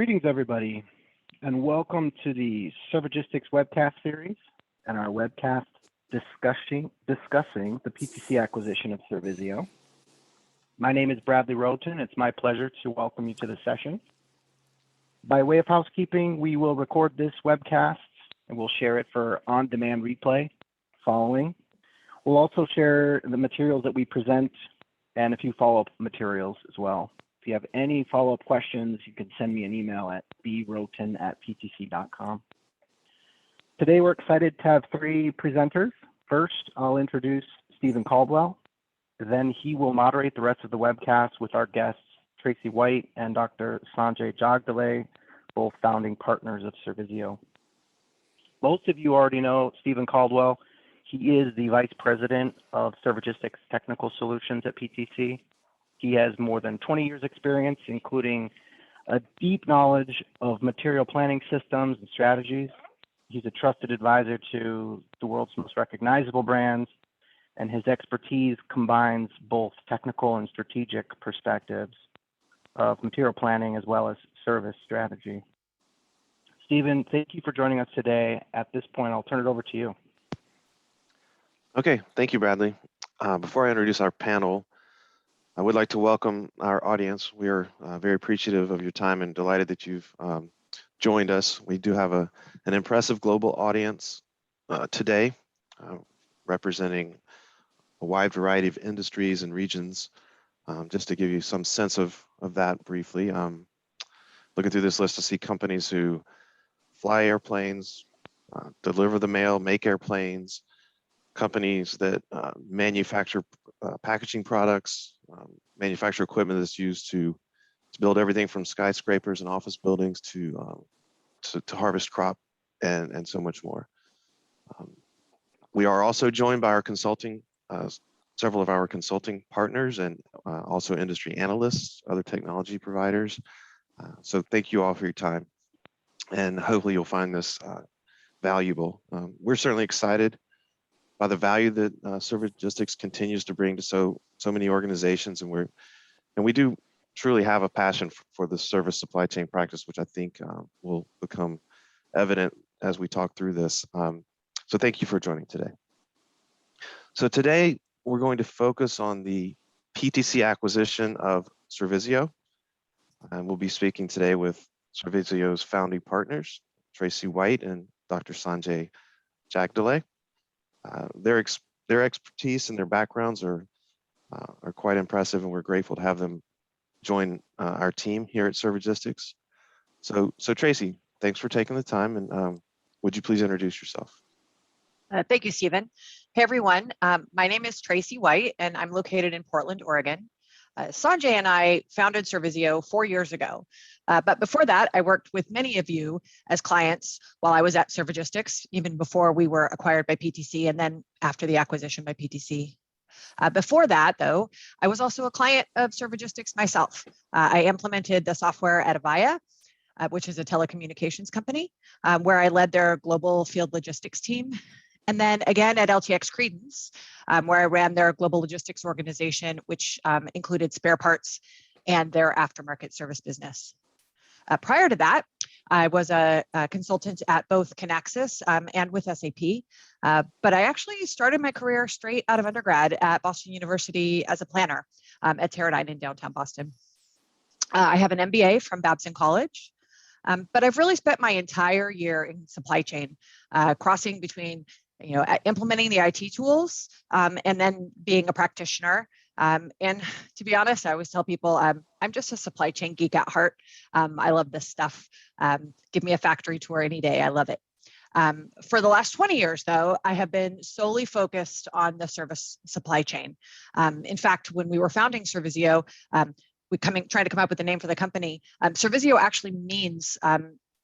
Greetings, everybody, and welcome to the Servigistics Webcast series and our webcast discussing the PTC acquisition of Servizzio. My name is Bradley Roten. It's my pleasure to welcome you to the session. By way of housekeeping, we will record this webcast and we'll share it for on-demand replay following. We'll also share the materials that we present and a few follow-up materials as well. If you have any follow-up questions, you can send me an email at broten@ptc.com. Today, we're excited to have three presenters. First, I'll introduce Steven Caldwell. Then he will moderate the rest of the webcast with our guests, Traci White and Dr. Sanjay Jagdale, both founding partners of Servizzio. Most of you already know Steven Caldwell. He is the Vice President of Servigistics Technical Solutions at PTC. He has more than 20 years experience, including a deep knowledge of material planning systems and strategies. He's a trusted advisor to the world's most recognizable brands, and his expertise combines both technical and strategic perspectives of material planning as well as service strategy. Steven, thank you for joining us today. At this point, I'll turn it over to you. Okay, thank you, Bradley. Before I introduce our panel, I would like to welcome our audience. We are very appreciative of your time and delighted that you've joined us. We do have an impressive global audience today, representing a wide variety of industries and regions. Just to give you some sense of that briefly, looking through this list to see companies who fly airplanes, deliver the mail, make airplanes, companies that manufacture packaging products, manufacture equipment that's used to build everything from skyscrapers and office buildings to harvest crop and so much more. We are also joined by our consulting, several of our consulting partners and also industry analysts, other technology providers. So thank you all for your time, and hopefully you'll find this valuable. We're certainly excited by the value that Servigistics continues to bring to so many organizations, and we do truly have a passion for the service supply chain practice, which I think will become evident as we talk through this. So thank you for joining today. So today we're going to focus on the PTC acquisition of Servizzio, and we'll be speaking today with Servizzio's founding partners, Traci White and Dr. Sanjay Jagdale. Their expertise and their backgrounds are quite impressive, and we're grateful to have them join our team here at Servigistics. So Traci, thanks for taking the time, and would you please introduce yourself? Thank you, Steven. Hey, everyone. My name is Traci White, and I'm located in Portland, Oregon. Sanjay and I founded Servizzio 4 years ago. But before that, I worked with many of you as clients while I was at Servigistics, even before we were acquired by PTC and then after the acquisition by PTC. Before that, though, I was also a client of Servigistics myself. I implemented the software at Avaya, which is a telecommunications company, where I led their global field logistics team. And then again at LTX Credence, where I ran their global logistics organization, which included spare parts and their aftermarket service business. Prior to that, I was a consultant at both Kinaxis and with SAP, but I actually started my career straight out of undergrad at Boston University as a planner at Teradyne in downtown Boston. I have an MBA from Babson College, but I've really spent my entire year in supply chain, crossing between implementing the IT tools and then being a practitioner. And to be honest, I always tell people I'm just a supply chain geek at heart. I love this stuff. Give me a factory tour any day. I love it. For the last 20 years, though, I have been solely focused on the service supply chain. In fact, when we were founding Servizzio, trying to come up with a name for the company. Servizzio actually means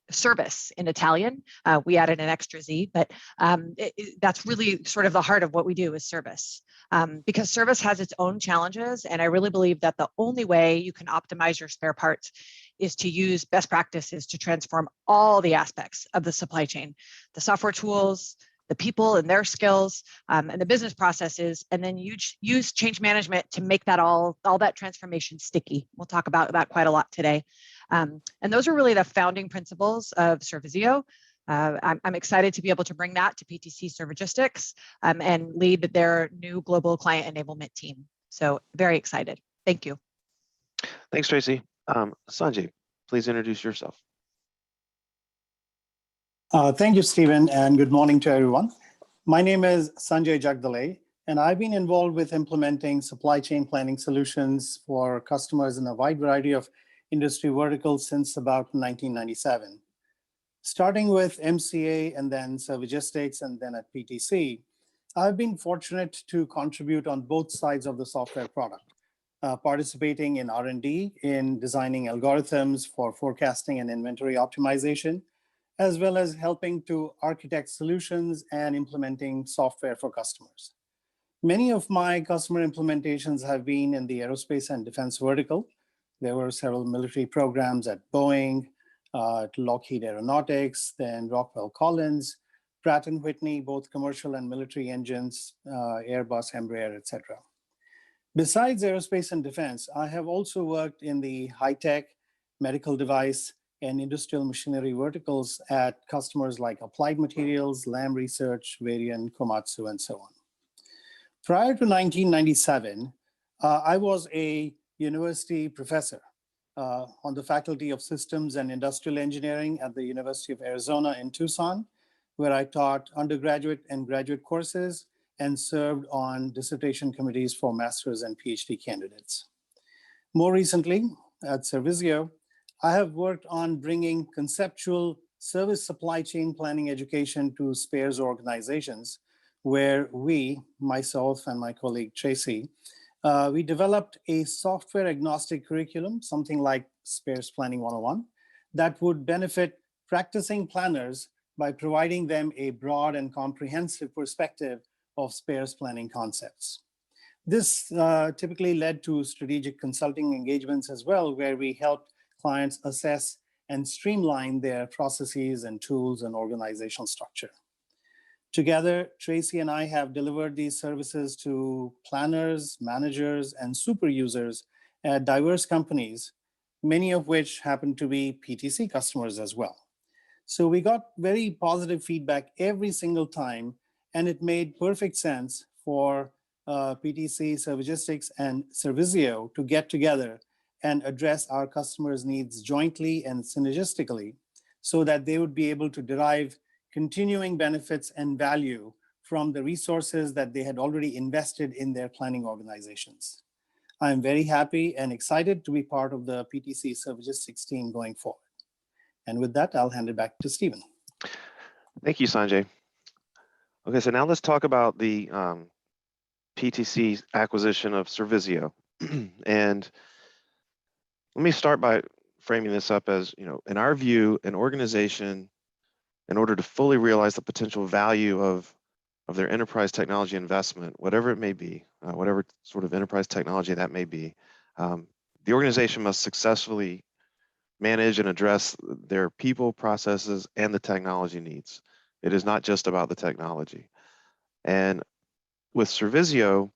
service in Italian. We added an extra Z, but that's really sort of the heart of what we do is service. Because service has its own challenges, and I really believe that the only way you can optimize your spare parts is to use best practices to transform all the aspects of the supply chain, the software tools, the people and their skills, and the business processes, and then you use change management to make that all that transformation sticky. We'll talk about that quite a lot today. And those are really the founding principles of Servizzio. I'm excited to be able to bring that to PTC Servigistics and lead their new global client enablement team. So very excited. Thank you. Thanks, Traci. Sanjay, please introduce yourself. Thank you, Steven, and good morning to everyone. My name is Sanjay Jagdale, and I've been involved with implementing supply chain planning solutions for customers in a wide variety of industry verticals since about 1997. Starting with MCA and then Servigistics and then at PTC, I've been fortunate to contribute on both sides of the software product, participating in R&D in designing algorithms for forecasting and inventory optimization, as well as helping to architect solutions and implementing software for customers. Many of my customer implementations have been in the aerospace and defense vertical. There were several military programs at Boeing, Lockheed Aeronautics, then Rockwell Collins, Pratt & Whitney, both commercial and military engines, Airbus, Embraer, etc. Besides aerospace and defense, I have also worked in the high-tech, medical device, and industrial machinery verticals at customers like Applied Materials, Lam Research, Varian, Komatsu, and so on. Prior to 1997, I was a university professor on the Faculty of Systems and Industrial Engineering at the University of Arizona in Tucson, where I taught undergraduate and graduate courses and served on dissertation committees for master's and PhD candidates. More recently, at Servizzio, I have worked on bringing conceptual service supply chain planning education to spares organizations, where we, myself and my colleague Traci, we developed a software agnostic curriculum, something like Spares Planning 101, that would benefit practicing planners by providing them a broad and comprehensive perspective of spares planning concepts. This typically led to strategic consulting engagements as well, where we helped clients assess and streamline their processes and tools and organizational structure. Together, Traci and I have delivered these services to planners, managers, and super users at diverse companies, many of which happen to be PTC customers as well. So we got very positive feedback every single time, and it made perfect sense for PTC, Servigistics, and Servizzio to get together and address our customers' needs jointly and synergistically so that they would be able to derive continuing benefits and value from the resources that they had already invested in their planning organizations. I'm very happy and excited to be part of the PTC Servigistics team going forward. And with that, I'll hand it back to Steven. Thank you, Sanjay. Okay, so now let's talk about the PTC acquisition of Servizzio. And let me start by framing this up as, in our view, an organization, in order to fully realize the potential value of their enterprise technology investment, whatever it may be, whatever sort of enterprise technology that may be, the organization must successfully manage and address their people, processes, and the technology needs. It is not just about the technology. And with Servizzio,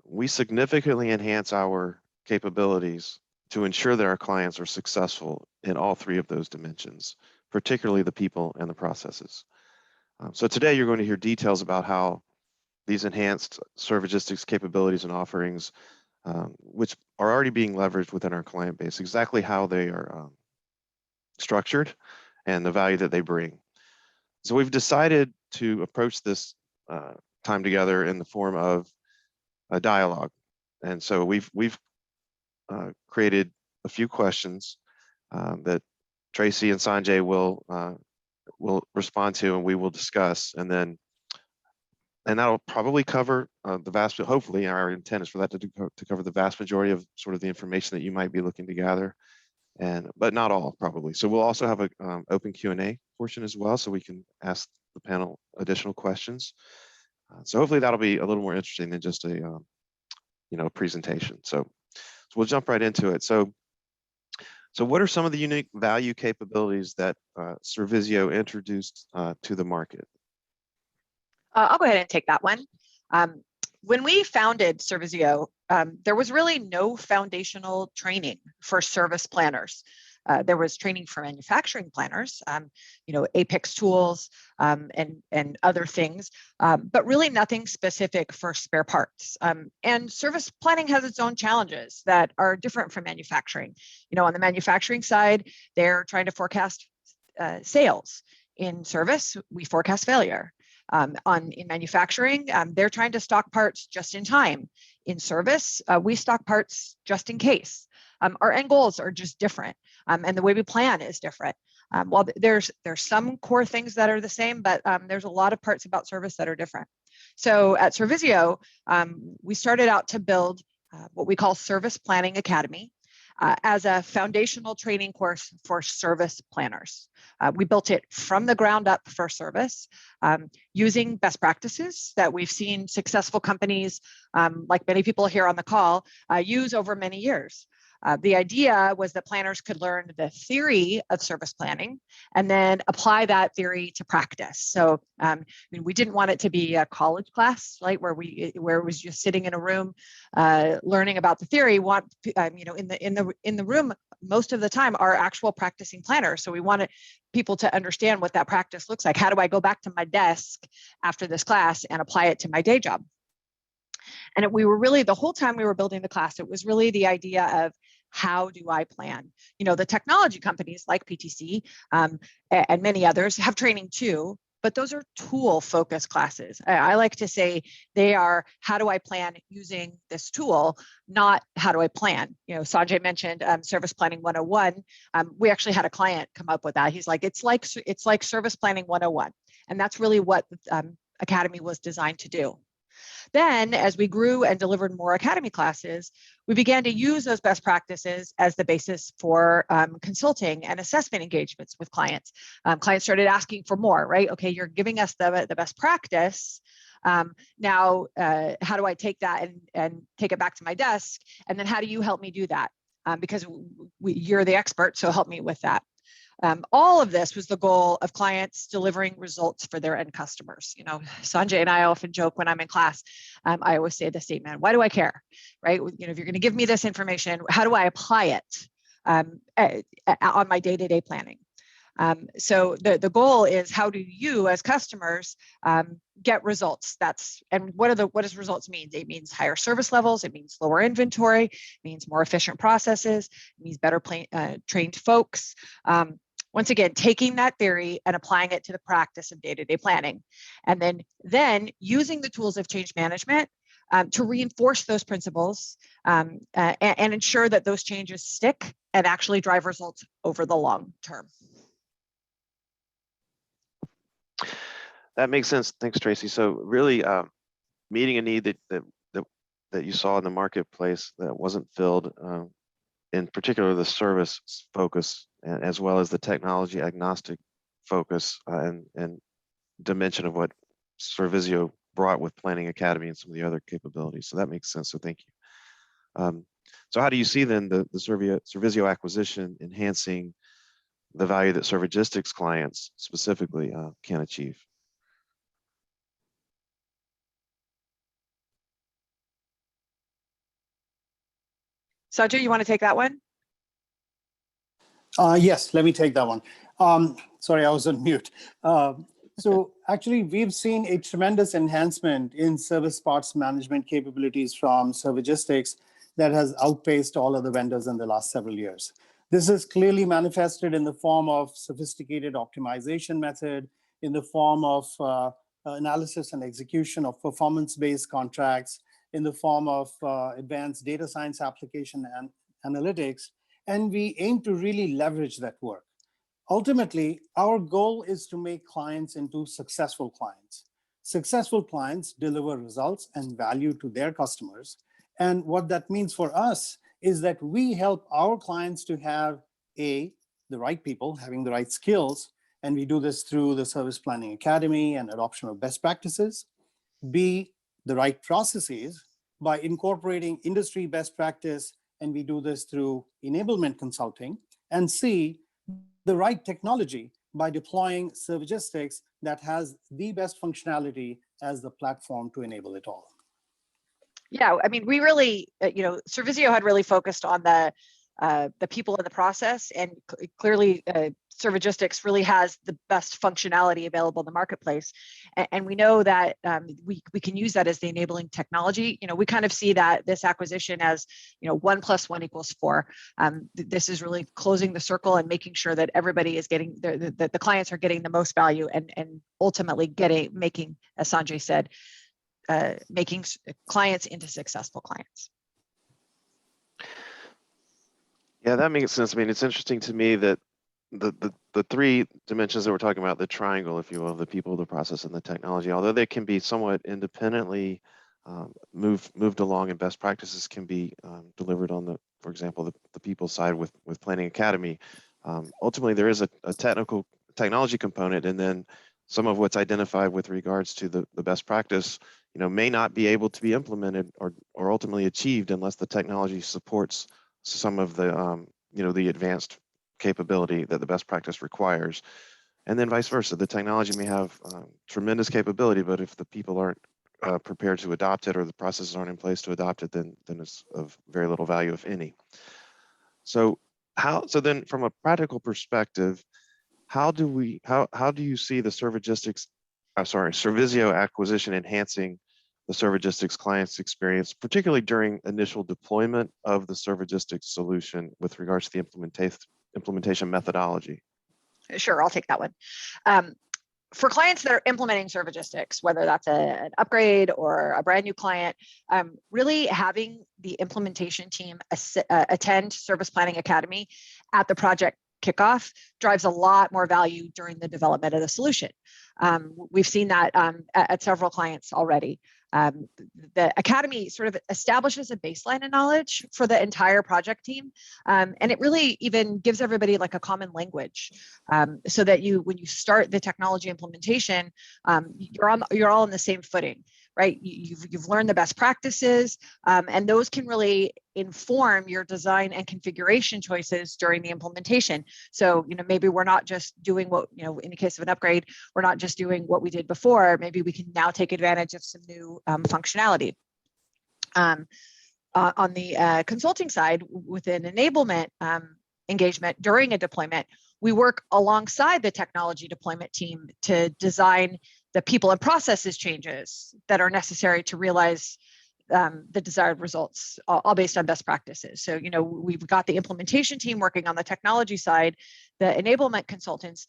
we significantly enhance our capabilities to ensure that our clients are successful in all three of those dimensions, particularly the people and the processes. So today you're going to hear details about how these enhanced Servigistics capabilities and offerings, which are already being leveraged within our client base, exactly how they are structured and the value that they bring. So we've decided to approach this time together in the form of a dialogue. And so we've created a few questions that Traci and Sanjay will respond to, and we will discuss, and that'll probably cover hopefully our intent is for that to cover the vast majority of sort of the information that you might be looking to gather, but not all probably. So we'll also have an open Q&A portion as well, so we can ask the panel additional questions. So hopefully that'll be a little more interesting than just a presentation. So we'll jump right into it. So what are some of the unique value capabilities that Servizzio introduced to the market? I'll go ahead and take that one. When we founded Servizzio, there was really no foundational training for service planners. There was training for manufacturing planners, Apex tools and other things, but really nothing specific for spare parts. And service planning has its own challenges that are different from manufacturing. On the manufacturing side, they're trying to forecast sales. In service, we forecast failure. In manufacturing, they're trying to stock parts just in time. In service, we stock parts just in case. Our end goals are just different, and the way we plan is different. While there's some core things that are the same, but there's a lot of parts about service that are different. So at Servizzio, we started out to build what we call Service Planning Academy as a foundational training course for service planners. We built it from the ground up for service, using best practices that we've seen successful companies, like many people here on the call, use over many years. The idea was that planners could learn the theory of service planning and then apply that theory to practice. So we didn't want it to be a college class, right, where it was just sitting in a room learning about the theory. In the room most of the time are actual practicing planners. So we wanted people to understand what that practice looks like. How do I go back to my desk after this class and apply it to my day job? And we were really, the whole time we were building the class, it was really the idea of how do I plan? The technology companies like PTC and many others have training too, but those are tool-focused classes. I like to say they are, how do I plan using this tool, not how do I plan? Sanjay mentioned Service Planning 101. We actually had a client come up with that. He's like, it's like Service Planning 101. And that's really what Academy was designed to do. Then, as we grew and delivered more Academy classes, we began to use those best practices as the basis for consulting and assessment engagements with clients. Clients started asking for more, right? Okay, you're giving us the best practice. Now, how do I take that and take it back to my desk? And then how do you help me do that? Because you're the expert, so help me with that. All of this was the goal of clients delivering results for their end customers. Sanjay and I often joke when I'm in class, I always say the statement, why do I care, right? If you're going to give me this information, how do I apply it on my day-to-day planning? So the goal is, how do you as customers get results? And what does results mean? It means higher service levels. It means lower inventory. It means more efficient processes. It means better trained folks. Once again, taking that theory and applying it to the practice of day-to-day planning, and then using the tools of change management to reinforce those principles and ensure that those changes stick and actually drive results over the long term. That makes sense. Thanks, Traci. So really meeting a need that you saw in the marketplace that wasn't filled, in particular the service focus, as well as the technology agnostic focus and dimension of what Servizzio brought with Planning Academy and some of the other capabilities. So that makes sense. So thank you. So how do you see then the Servizzio acquisition enhancing the value that Servigistics clients specifically can achieve? Sanjay, you want to take that one? Yes, let me take that one. Sorry, I was on mute. So actually, we've seen a tremendous enhancement in service parts management capabilities from Servigistics that has outpaced all other vendors in the last several years. This is clearly manifested in the form of sophisticated optimization method, in the form of analysis and execution of performance-based contracts, in the form of advanced data science application and analytics, and we aim to really leverage that work. Ultimately, our goal is to make clients into successful clients. Successful clients deliver results and value to their customers. And what that means for us is that we help our clients to have the right people having the right skills, and we do this through the Service Planning Academy and adoption of best practices. B, the right processes by incorporating industry best practice, and we do this through enablement consulting. And C, the right technology by deploying Servigistics that has the best functionality as the platform to enable it all. Yeah, I mean, we really, Servizzio had really focused on the the people in the process, and clearly Servigistics really has the best functionality available in the marketplace. And we know that we can use that as the enabling technology. We kind of see that this acquisition as, 1 + 1 = 4. This is really closing the circle and making sure that everybody is getting, the clients are getting the most value, and ultimately making, as Sanjay said, making clients into successful clients. Yeah, that makes sense. I mean, it's interesting to me that the three dimensions that we're talking about, the triangle, if you will, the people, the process, and the technology, although they can be somewhat independently moved along, and best practices can be delivered on for example, the people side with Planning Academy. Ultimately, there is a technology component, and then some of what's identified with regards to the best practice, may not be able to be implemented or ultimately achieved unless the technology supports some of the the advanced capability that the best practice requires. And then vice versa, the technology may have tremendous capability, but if the people aren't prepared to adopt it, or the processes aren't in place to adopt it, then it's of very little value, if any. So then from a practical perspective, how do you see the Servizzio Acquisition enhancing the Servigistics client's experience, particularly during initial deployment of the Servigistics solution with regards to the implementation methodology? Sure, I'll take that one. For clients that are implementing Servigistics, whether that's an upgrade or a brand new client, really having the implementation team attend Service Planning Academy at the project kickoff drives a lot more value during the development of the solution. We've seen that at several clients already. The Academy sort of establishes a baseline of knowledge for the entire project team. And it really even gives everybody like a common language, so that when you start the technology implementation, you're all on the same footing, right? You've learned the best practices, and those can really inform your design and configuration choices during the implementation. So, maybe we're not just doing what, in the case of an upgrade, we're not just doing what we did before. Maybe we can now take advantage of some new functionality. On the consulting side, with an enablement engagement during a deployment, we work alongside the technology deployment team to design the people and processes changes that are necessary to realize the desired results, all based on best practices. So, we've got the implementation team working on the technology side. The enablement consultants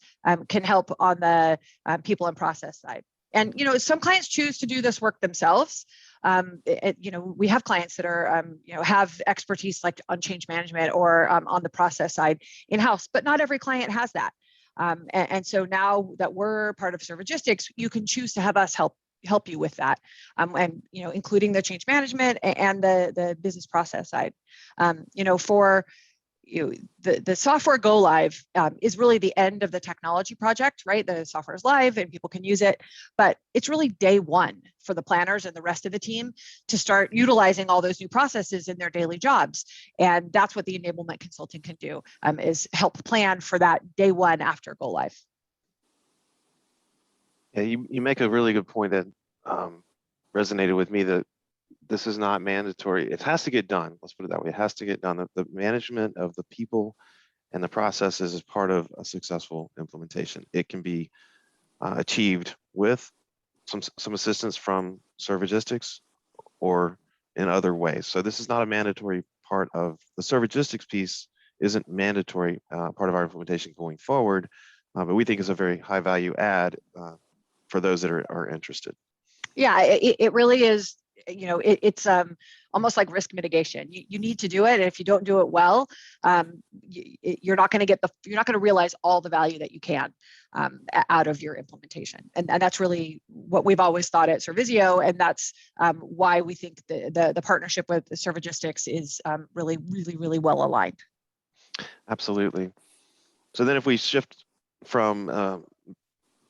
can help on the people and process side. And, some clients choose to do this work themselves. We have clients that are, have expertise like on change management or on the process side in-house, but not every client has that. And so now that we're part of Servigistics, you can choose to have us help you with that, and including the change management and the business process side. For the software go live is really the end of the technology project, right? The software is live and people can use it, but it's really day one for the planners and the rest of the team to start utilizing all those new processes in their daily jobs. And that's what the enablement consultant can do, is help plan for that day one after go live. Yeah, you make a really good point that resonated with me, that this is not mandatory. It has to get done. Let's put it that way. It has to get done. The management of the people and the processes is part of a successful implementation. It can be achieved with some assistance from Servigistics or in other ways. So this is not a mandatory part of the Servigistics piece. Isn't mandatory part of our implementation going forward, but we think is a very high value add for those that are interested. Yeah, it really is. It's almost like risk mitigation. You need to do it, and if you don't do it well, you're not going to realize all the value that you can out of your implementation. And that's really what we've always thought at Servizzio, and that's why we think the partnership with the Servigistics is really, really, really well aligned. Absolutely. So then, if we shift from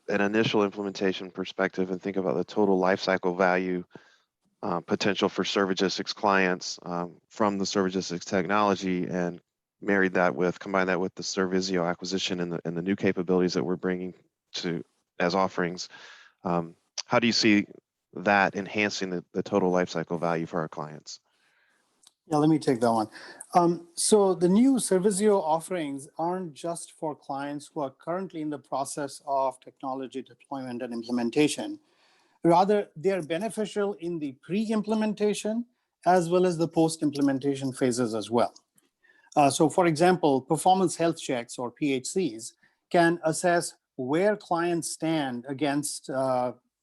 an initial implementation perspective and think about the total lifecycle value potential for Servigistics clients from the Servigistics technology, and combine that with the Servizzio acquisition and the new capabilities that we're bringing as offerings, how do you see that enhancing the total lifecycle value for our clients? Yeah, let me take that one. So the new Servizzio offerings aren't just for clients who are currently in the process of technology deployment and implementation. Rather, they are beneficial in the pre-implementation as well as the post-implementation phases as well. So for example, performance health checks or PHCs can assess where clients stand against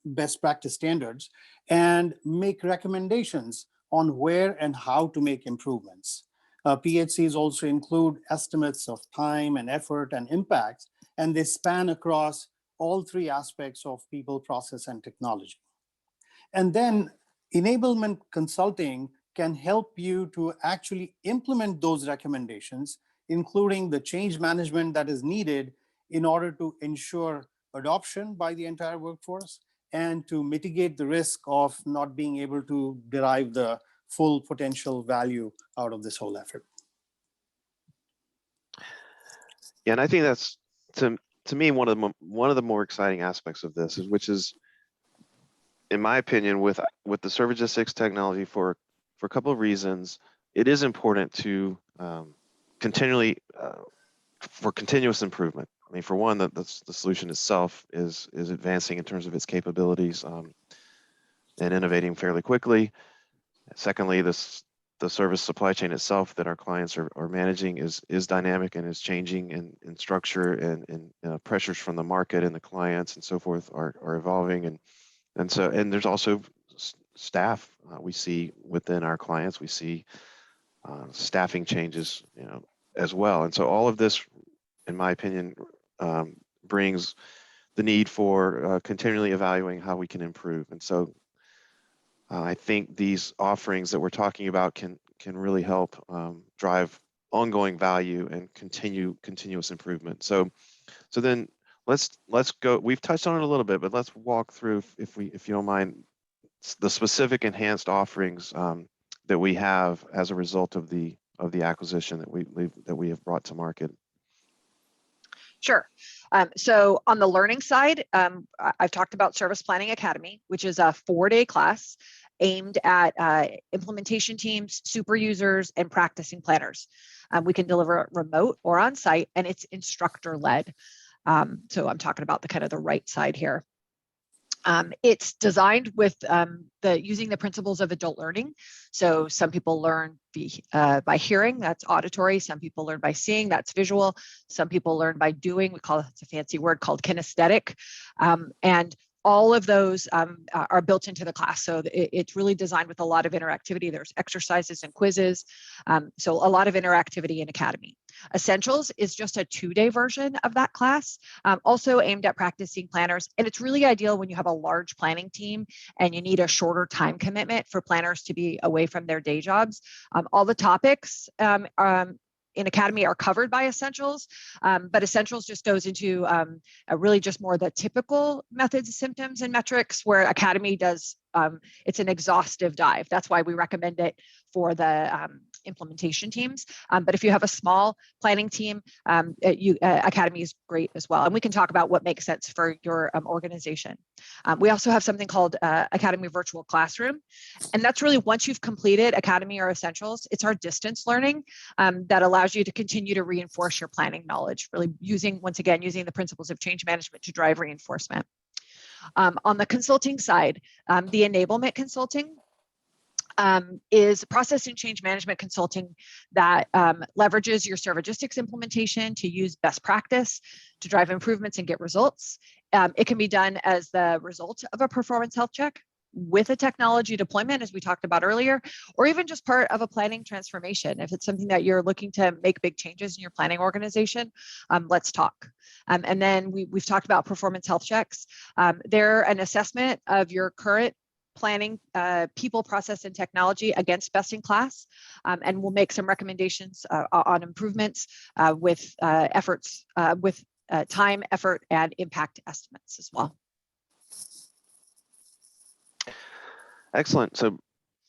best practice standards and make recommendations on where and how to make improvements. PHCs also include estimates of time and effort and impact, and they span across all three aspects of people, process, and technology. And then enablement consulting can help you to actually implement those recommendations, including the change management that is needed in order to ensure adoption by the entire workforce and to mitigate the risk of not being able to derive the full potential value out of this whole effort. Yeah, and I think that's to me one of the more exciting aspects of this, which is, in my opinion, with the Servigistics technology for a couple of reasons. It is important to continually for continuous improvement. I mean, for one, the solution itself is advancing in terms of its capabilities and innovating fairly quickly. Secondly, the service supply chain itself that our clients are managing is dynamic and is changing in structure, and pressures from the market and the clients and so forth are evolving, and there's also staff we see within our clients. We see staffing changes, as well, and so all of this, in my opinion, brings the need for continually evaluating how we can improve. And so I think these offerings that we're talking about can really help drive ongoing value and continuous improvement. So then let's go. We've touched on it a little bit, but let's walk through, if you don't mind, the specific enhanced offerings that we have as a result of the acquisition that we have brought to market. Sure. So on the learning side, I've talked about Service Planning Academy, which is a 4-day class aimed at implementation teams, super users, and practicing planners. We can deliver it remote or on site, and it's instructor led. So I'm talking about the kind of the right side here. It's designed with using the principles of adult learning. So some people learn by hearing, that's auditory. Some people learn by seeing, that's visual. Some people learn by doing, it's a fancy word called kinesthetic. And all of those are built into the class. So it's really designed with a lot of interactivity. There's exercises and quizzes. So a lot of interactivity in Academy. Essentials is just a 2-day version of that class, also aimed at practicing planners. And it's really ideal when you have a large planning team and you need a shorter time commitment for planners to be away from their day jobs. All the topics in Academy are covered by Essentials, but Essentials just goes into really just more the typical methods, symptoms, and metrics, where Academy does, it's an exhaustive dive. That's why we recommend it for the implementation teams. But if you have a small planning team, Academy is great as well. And we can talk about what makes sense for your organization. We also have something called Academy Virtual Classroom. And that's really, once you've completed Academy or Essentials, it's our distance learning that allows you to continue to reinforce your planning knowledge, really once again, using the principles of change management to drive reinforcement. On the consulting side, the enablement consulting is process and change management consulting that leverages your Servigistics implementation to use best practice to drive improvements and get results. It can be done as the result of a performance health check with a technology deployment, as we talked about earlier, or even just part of a planning transformation. If it's something that you're looking to make big changes in your planning organization, let's talk. And then we've talked about performance health checks. They're an assessment of your current planning, people, process, and technology against best in class, and we'll make some recommendations on improvements with efforts, with time, effort, and impact estimates as well. Excellent. So,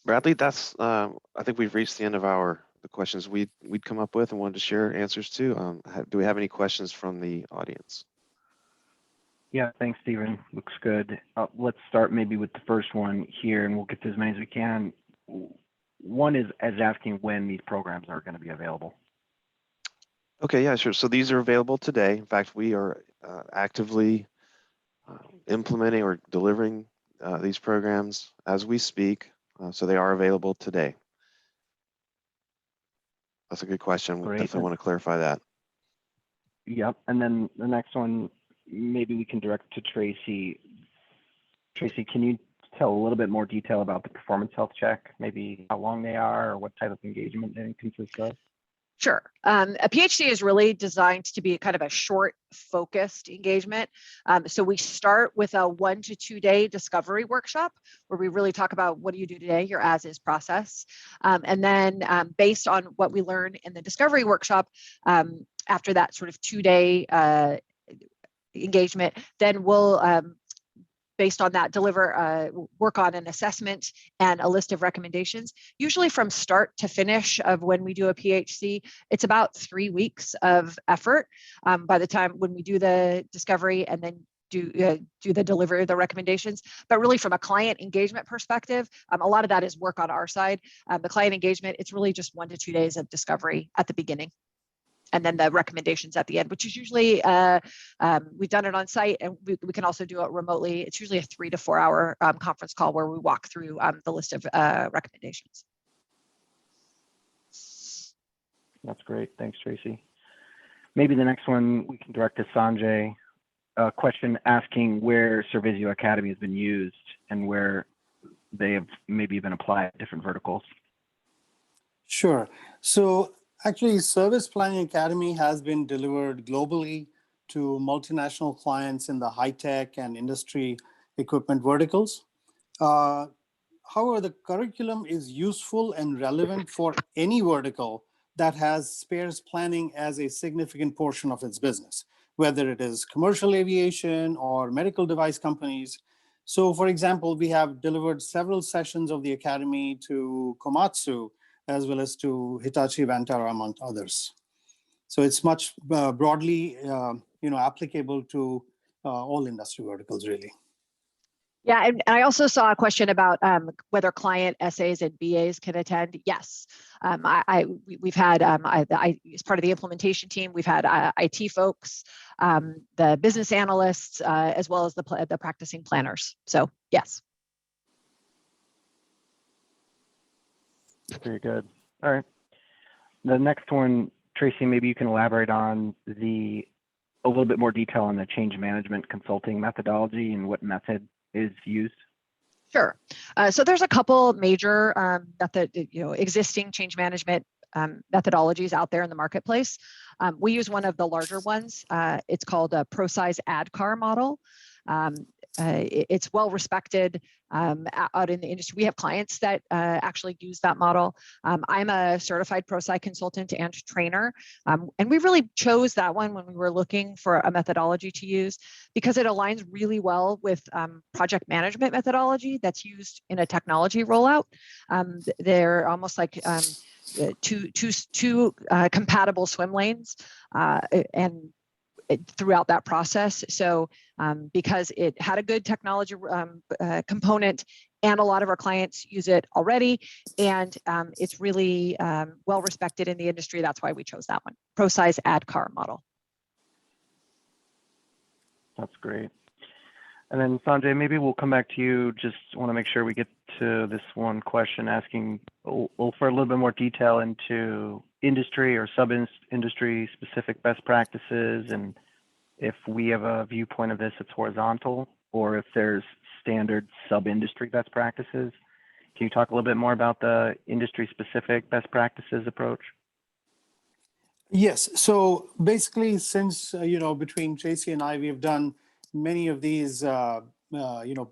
Bradley, that's I think we've reached the end of the questions we'd come up with and wanted to share answers to. Do we have any questions from the audience? Yeah, thanks, Steven. Looks good. Let's start maybe with the first one here, and we'll get to as many as we can. one is asking when these programs are going to be available. Okay, yeah, sure. So these are available today. In fact, we are actively implementing or delivering these programs as we speak. So they are available today. That's a good question. We Great. definitely want to clarify that. Yep. And then the next one, maybe we can direct to Traci. Traci, can you tell a little bit more detail about the performance health check? Maybe how long they are or what type of engagement they consist of? Sure. A PhD is really designed to be kind of a short, focused engagement. So we start with a 1 to 2 day discovery workshop where we really talk about what do you do today, your as-is process. And then based on what we learn in the discovery workshop, after that sort of 2 day engagement, then we'll based on that, work on an assessment and a list of recommendations. Usually from start to finish of when we do a PhD, it's about 3 weeks of effort by the time when we do the discovery and then do the delivery of the recommendations. But really from a client engagement perspective, a lot of that is work on our side. The client engagement, it's really just 1 to 2 days of discovery at the beginning. And then the recommendations at the end, which is usually, we've done it on site and we can also do it remotely. It's usually a 3 to 4 hour conference call where we walk through the list of recommendations. That's great. Thanks, Traci. Maybe the next one we can direct to Sanjay. A question asking where Servizzio Academy has been used and where they have maybe been applied at different verticals. Sure. So actually, Service Planning Academy has been delivered globally to multinational clients in the high-tech and industry equipment verticals. However, the curriculum is useful and relevant for any vertical that has spares planning as a significant portion of its business, whether it is commercial aviation or medical device companies. So for example, we have delivered several sessions of the Academy to Komatsu, as well as to Hitachi Vantara, among others. So it's much broadly, applicable to all industry verticals, really. Yeah, and I also saw a question about whether client SAs and BAs can attend. Yes, we've had, as part of the implementation team, we've had IT folks, the business analysts, as well as the practicing planners. So yes. Very good. All right. The next one, Traci, maybe you can elaborate on a little bit more detail on the change management consulting methodology and what method is used. Sure. So there's a couple major existing change management methodologies out there in the marketplace. We use one of the larger ones. It's called a ProSize ADKAR model. It's well respected out in the industry. We have clients that actually use that model. I'm a certified ProSci consultant and trainer, and we really chose that one when we were looking for a methodology to use because it aligns really well with project management methodology that's used in a technology rollout. They're almost like two compatible swim lanes, and throughout that process. So because it had a good technology component and a lot of our clients use it already, and it's really well respected in the industry. That's why we chose that one, ProSize ADKAR model. That's great. And then Sanjay, maybe we'll come back to you. Just want to make sure we get to this one question asking for a little bit more detail into industry or sub-industry specific best practices, and if we have a viewpoint of this, it's horizontal, or if there's standard sub-industry best practices. Can you talk a little bit more about the industry specific best practices approach? Yes. So basically, since, between Traci and I, we've done many of these,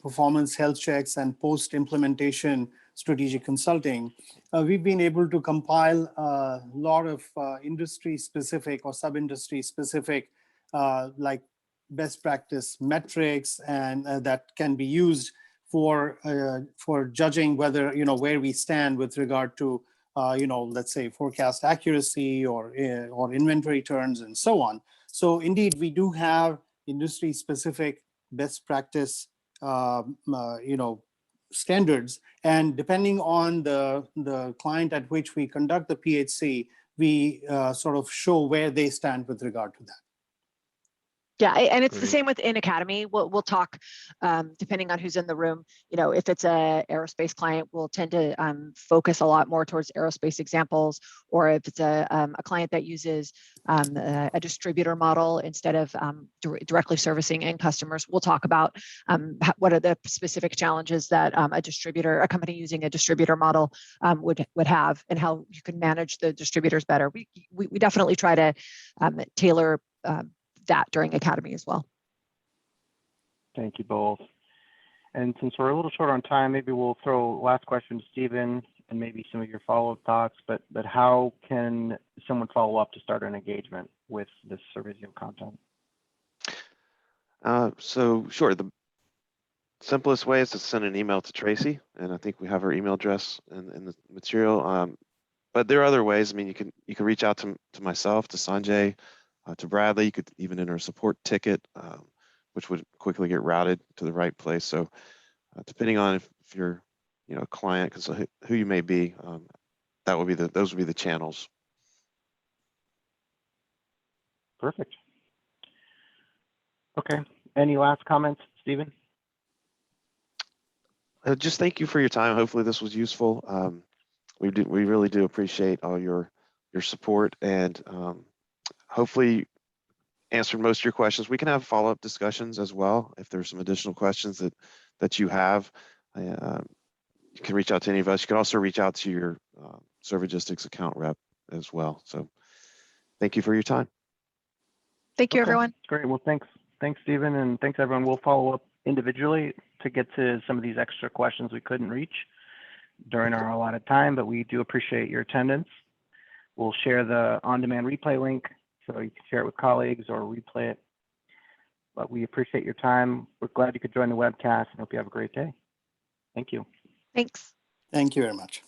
performance health checks and post-implementation strategic consulting, we've been able to compile a lot of industry-specific or sub-industry specific, like best practice metrics, and that can be used for judging whether, where we stand with regard to, let's say forecast accuracy or inventory turns and so on. So indeed, we do have industry-specific best practice, standards. And depending on the client at which we conduct the PHC, we sort of show where they stand with regard to that. Yeah, and it's the Great. same with in Academy. We'll talk, depending on who's in the room. You know, if it's a aerospace client, we'll tend to focus a lot more towards aerospace examples, or if it's a client that uses a distributor model instead of directly servicing end customers, we'll talk about what are the specific challenges that a company using a distributor model would have, and how you can manage the distributors better. We definitely try to tailor that during Academy as well. Thank you both. And since we're a little short on time, maybe we'll throw last question to Steven and maybe some of your follow-up thoughts, but how can someone follow up to start an engagement with this Servizzio content? So sure, the simplest way is to send an email to Traci, and I think we have her email address in the material. But there are other ways. I mean, you can reach out to myself, to Sanjay, to Bradley. You could even enter a support ticket, which would quickly get routed to the right place. So depending on if you're a client, because who you may be, those would be the channels. Perfect. Okay. Any last comments, Steven? Just thank you for your time. Hopefully this was useful. We really do appreciate all your support, and hopefully answered most of your questions. We can have follow-up discussions as well if there's some additional questions that you have. You can reach out to any of us. You can also reach out to your Servigistics account rep as well. So thank you for your time. Thank you, Okay. everyone. Great. Well, thanks, Steven, and thanks, everyone. We'll follow up individually to get to some of these extra questions we couldn't reach during our allotted time, but we do appreciate your attendance. We'll share the on-demand replay link so you can share it with colleagues or replay it. But we appreciate your time. We're glad you could join the webcast and hope you have a great day. Thank you. Thanks. Thank you very much.